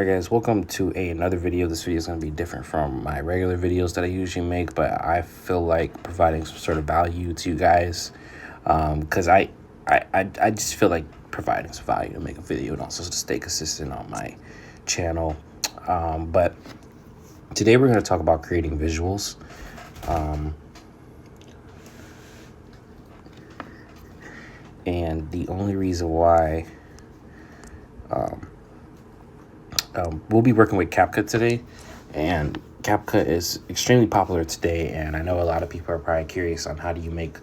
Alright guys, welcome to another video. This video is going to be different from my regular videos that I usually make, but I feel like providing some sort of value to you guys because I just feel like providing some value to make a video and also to stay consistent on my channel. But today we're going to talk about creating visuals. And the only reason why we'll be working with CapCut today, and CapCut is extremely popular today, and I know a lot of people are probably curious on how do you make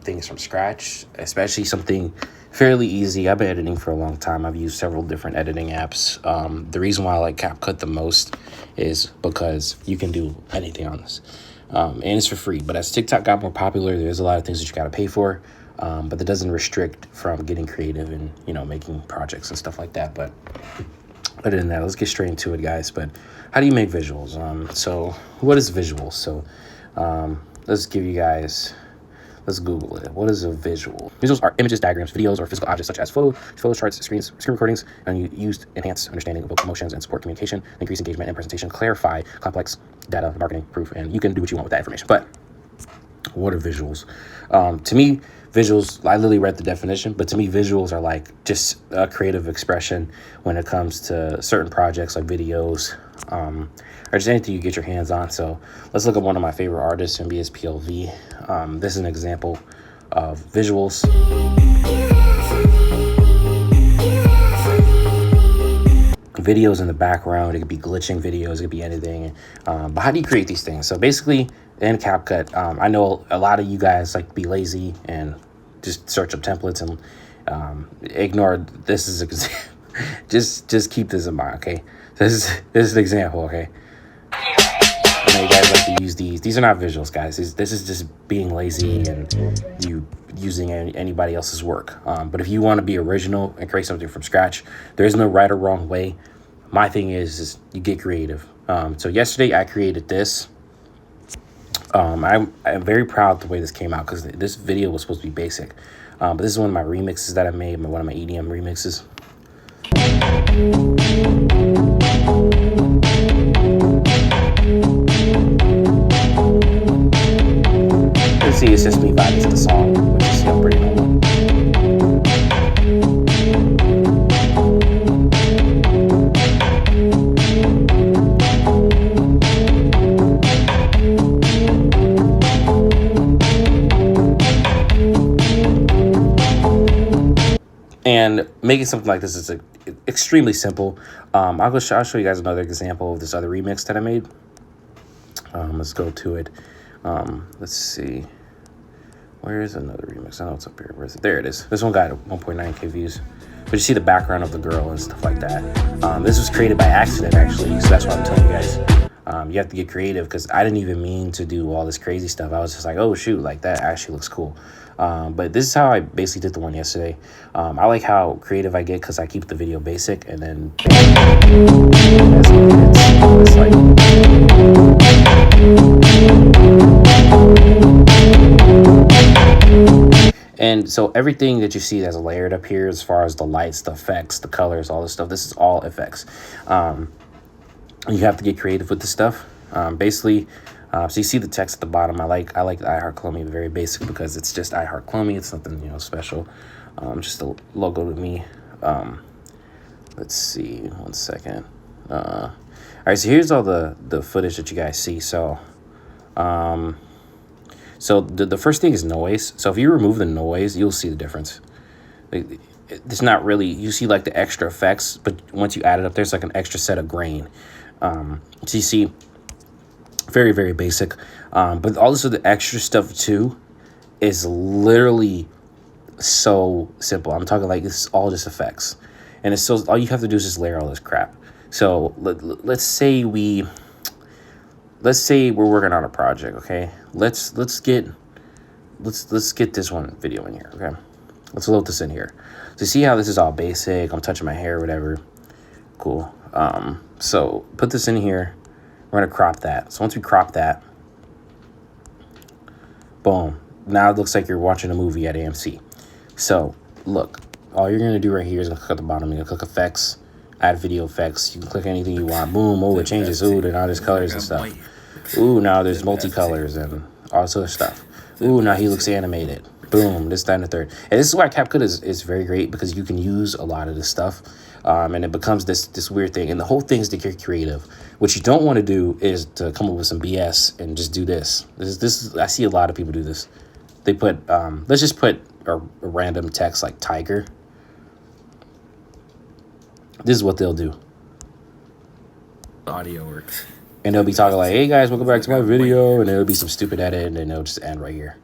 things from scratch, especially something fairly easy. I've been editing for a long time. I've used several different editing apps. The reason why I like CapCut the most is because you can do anything on this, and it's for free. But as TikTok got more popular, there's a lot of things that you got to pay for, but that doesn't restrict from getting creative and making projects and stuff like that. But other than that, let's get straight into it, guys. But how do you make visuals? So what is visuals? So let's Google it. What is a visual? Visuals are images, diagrams, videos, or physical objects such as photos, charts, screen recordings, and used to enhance understanding of emotions and support communication, increase engagement and presentation, clarify complex data, marketing, proof, and you can do what you want with that information. But what are visuals? To me, visuals, I literally read the definition, but to me, visuals are like just a creative expression when it comes to certain projects like videos, or just anything you get your hands on. So let's look at one of my favorite artists, MBS PLV. This is an example of visuals. Videos in the background, it could be glitching videos, it could be anything. But how do you create these things? So basically, in CapCut, I know a lot of you guys like to be lazy and just search up templates and ignore this is just keep this in mind, okay? This is an example, okay? I know you guys like to use these. These are not visuals, guys. This is just being lazy and you using anybody else's work. But if you want to be original and create something from scratch, there is no right or wrong way. My thing is you get creative. So yesterday I created this. I'm very proud of the way this came out because this video was supposed to be basic. But this is one of my remixes that I made, one of my EDM remixes. You can see it's just me vibing to the song, which is pretty normal. And making something like this is extremely simple. I'll show you guys another example of this other remix that I made. Let's go to it. Let's see. Where is another remix? I know it's up here. Where is it? There it is. This one got 1.9K views. But you see the background of the girl and stuff like that. This was created by accident, actually. So that's why I'm telling you guys. You have to get creative because I didn't even mean to do all this crazy stuff. I was just like, oh, shoot, like that actually looks cool. But this is how I basically did the one yesterday. I like how creative I get because I keep the video basic and then it's like and so everything that you see that's layered up here as far as the lights, the effects, the colors, all this stuff, this is all effects. You have to get creative with this stuff. Basically, so you see the text at the bottom. I like the iHeartClone very basic because it's just iHeartClone. It's nothing special. Just a logo to me. Let's see, 1 second. All right, so here's all the footage that you guys see. So so the first thing is noise. So if you remove the noise, you'll see the difference. It's not really, you see like the extra effects, but once you add it up, there's like an extra set of grain. So you see, very, very basic. But all this other extra stuff too is literally so simple. I'm talking like this is all just effects. And it's so, all you have to do is just layer all this crap. So let's say we're working on a project, okay? Let's get this one video in here, okay? Let's load this in here. So see how this is all basic. I'm touching my hair, whatever. Cool. So put this in here. We're gonna crop that. So once we crop that, boom. Now it looks like you're watching a movie at AMC. So look, all you're gonna do right here is click at the bottom. You're gonna click effects, add video effects. You can click anything you want. Boom, oh, it changes. Ooh, now there's colors and stuff. Ooh, now there's multicolors and all this other stuff. Ooh, now he looks animated. Boom, this, that, and the third. And this is why CapCut is very great, because you can use a lot of this stuff. And it becomes this weird thing. And the whole thing is to get creative. What you don't want to do is to come up with some BS and just do this. This I see a lot of people do this. They put, let's just put a random text like tiger. This is what they'll do. Audio works. And they'll be talking like, hey guys, welcome back to my video. And it'll be some stupid edit, and then it'll just end right here.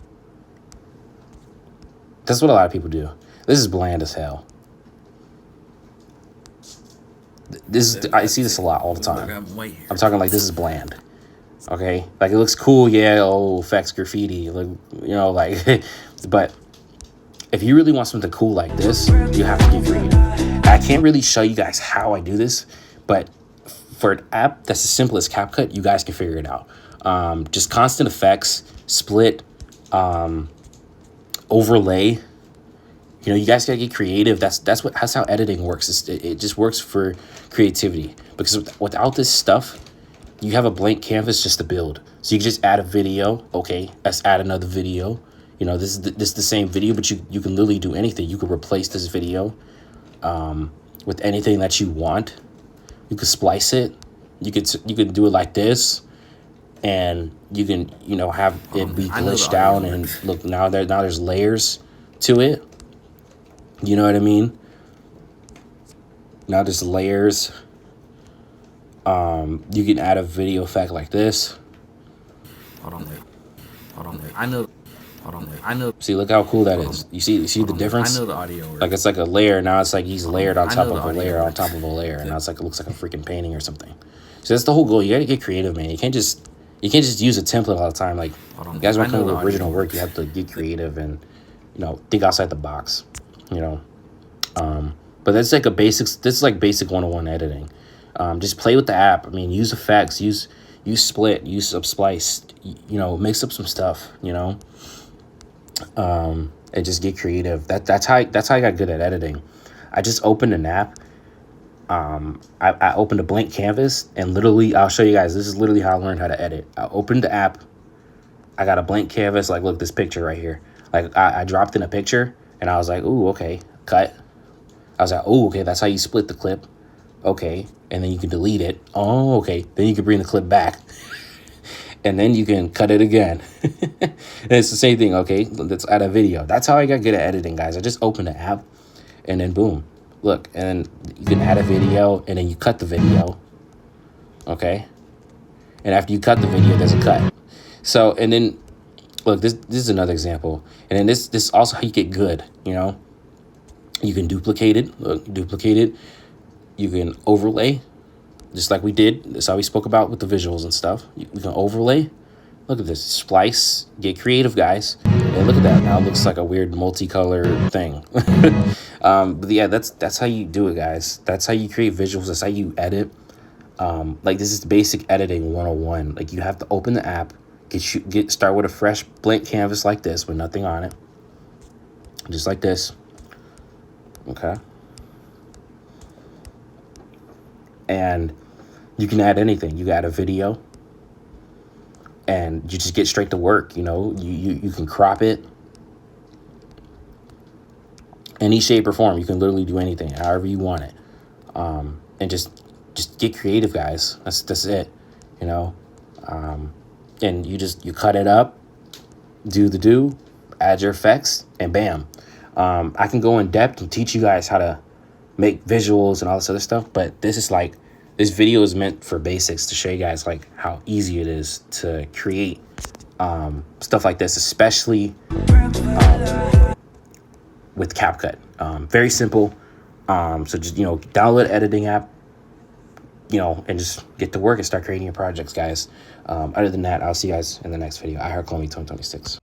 That's what a lot of people do. This is bland as hell. This is, I see this a lot all the time. I'm talking like this is bland. Okay? Like it looks cool, yeah, oh, effects, graffiti, like, you know, like, but if you really want something cool like this, you have to get creative. I can't really show you guys how I do this, but for an app that's as simple as CapCut, you guys can figure it out. Just constant effects, split, overlay. You know, you guys gotta get creative. That's how editing works. It just works for creativity, because without this stuff, you have a blank canvas just to build. So you can just add a video. Okay, let's add another video. You know, this is the same video, but you can literally do anything. You could replace this video with anything that you want. You could splice it. You could do it like this, and you can, you know, have it be glitched down, and look, now there's layers to it. You know what I mean? Now there's layers. You can add a video effect like this. Hold on, wait. I know. See, look how cool that is. You see the difference? I know the audio works. Like it's like a layer. Now it's like he's layered on top of a layer on top of a layer, and now it's like it looks like a freaking painting or something. So that's the whole goal. You gotta get creative, man. You can't just use a template all the time. Like, you guys want to come with original work, you have to get creative and, you know, think outside the box. You know, but that's like this is like basic 101 editing. Just play with the app. I mean, use effects, use split, use splice. You know, mix up some stuff. You know, and just get creative. That's how I got good at editing. I just opened an app. I opened a blank canvas, and literally, I'll show you guys. This is literally how I learned how to edit. I opened the app. I got a blank canvas. Like, look, this picture right here. Like, I dropped in a picture, and I was like, ooh, okay, cut. I was like, ooh, okay, that's how you split the clip. Okay, and then you can delete it. Oh, okay, then you can bring the clip back. And then you can cut it again. And it's the same thing. Okay, let's add a video. That's how I got good at editing, guys. I just opened the app, and then boom. Look, and you can add a video, and then you cut the video. Okay? And after you cut the video, there's a cut. So, and then, look, this is another example. And then this is also how you get good, you know? You can duplicate it. Look, duplicate it. You can overlay, just like we did. That's how we spoke about with the visuals and stuff. You can overlay. Look at this. Splice. Get creative, guys. And look at that. Now it looks like a weird multicolored thing. But yeah, that's how you do it, guys. That's how you create visuals. That's how you edit. Like, this is basic editing 101. Like, you have to open the app, start with a fresh blank canvas like this with nothing on it. Just like this. Okay. And you can add anything. You add a video, and you just get straight to work. You know, you can crop it any shape or form. You can literally do anything, however you want it. And just get creative, guys. That's it. You know, and you cut it up, add your effects, and bam. I can go in depth and teach you guys how to make visuals and all this other stuff, but this video is meant for basics, to show you guys like how easy it is to create stuff like this, especially with CapCut. Very simple. So just, you know, download an editing app, you know, and just get to work and start creating your projects, guys. Other than that, I'll see you guys in the next video. I heart Columbia 2026.